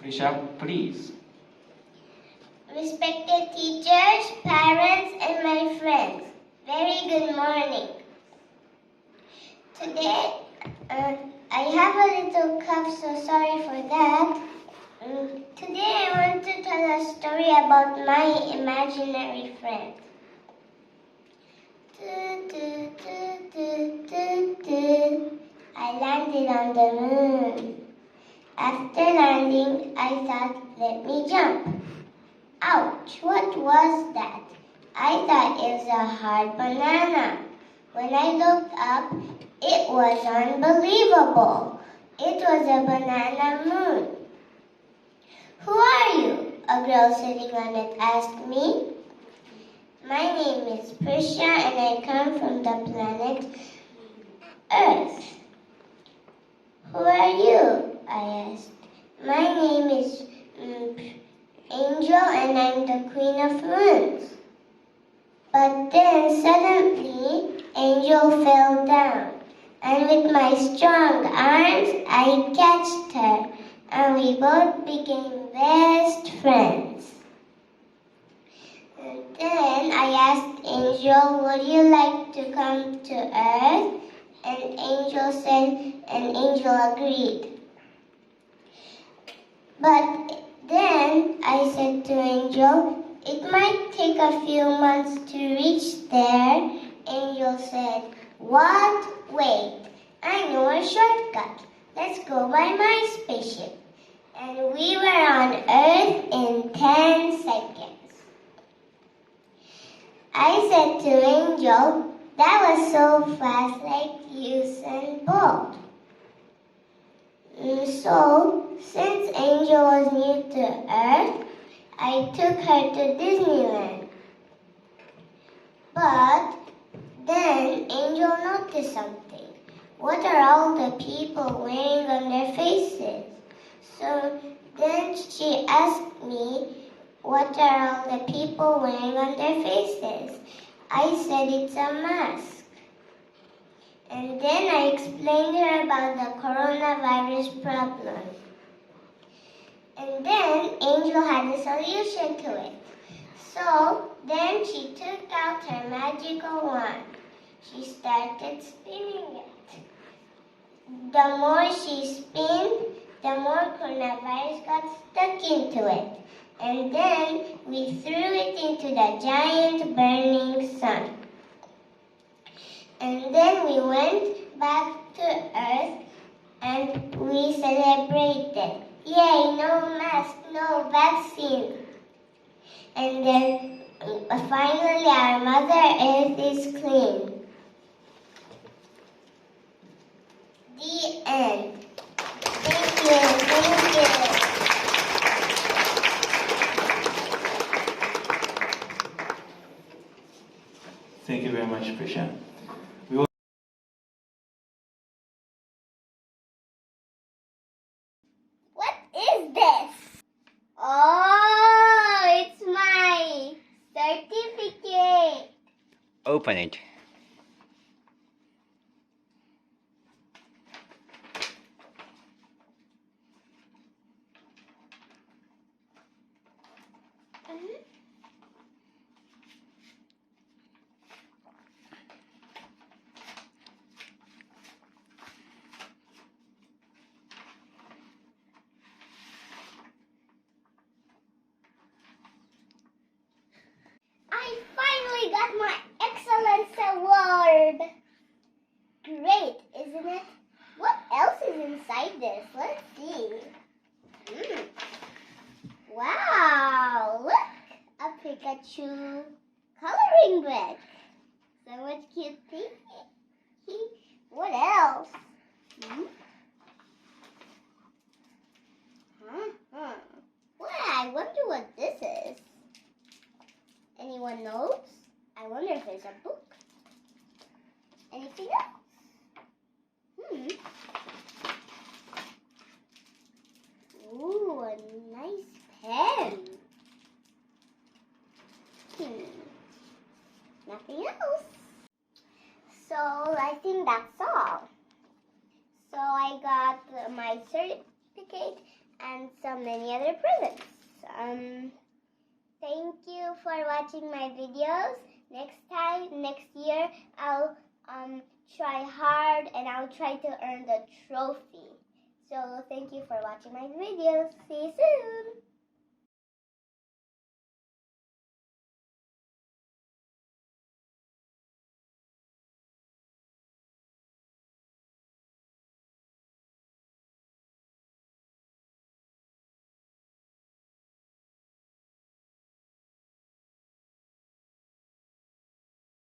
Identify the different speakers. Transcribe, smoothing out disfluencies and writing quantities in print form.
Speaker 1: Rishabh, please.
Speaker 2: Respected teachers, parents, and my friends, very good morning. Today, I have a little cough, so sorry for that. Today, I want to tell a story about my imaginary friend. I landed on the moon. After landing, I thought, let me jump. Ouch, what was that? I thought it was a hard banana. When I looked up, it was unbelievable. It was a banana moon. Who are you? A girl sitting on it asked me. My name is Prisha and I come from the planet Earth. Who are you? I asked. My name is Angel and I'm the Queen of Moons. But then suddenly Angel fell down and with my strong arms I catched her and we both became best friends. And then I asked Angel, would you like to come to Earth? And Angel said, and Angel agreed. But then I said to Angel, it might take a few months to reach there. Angel said, what? Wait, I know a shortcut. Let's go by my spaceship. And we were on Earth in 10 seconds. I said to Angel, that was so fast like Usain Bolt. So, since Angel was new to Earth, I took her to Disneyland. But then Angel noticed something. What are all the people wearing on their faces? So then she asked me, what are all the people wearing on their faces? I said it's a mask. And then I explained her about the coronavirus problem. And then Angel had a solution to it. So then she took out her magical wand. She started spinning it. The more she spun, the more coronavirus got stuck into it. And then we threw it into the giant burning sun. And then we went back to Earth and we celebrated. Yay, no mask, no vaccine. And then finally our Mother Earth is clean. The end. Thank you, thank you.
Speaker 1: Thank you very much, Prisha.
Speaker 2: What is this? Oh, it's my certificate.
Speaker 3: Open it.
Speaker 2: I finally got my Excellence Award. Great, isn't it? What else is inside this? Let's see. Wow, look! A Pikachu coloring book. So much cute things. What else? Well, I wonder what this is. Anyone knows? I wonder if there's a book. Anything else? Ooh, a nice pen. Nothing else. So I think that's all. So I got my certificate and so many other presents. Thank you for watching my videos. Next year, I'll try hard and I'll try to earn the trophy. So thank you for watching my videos. See you soon.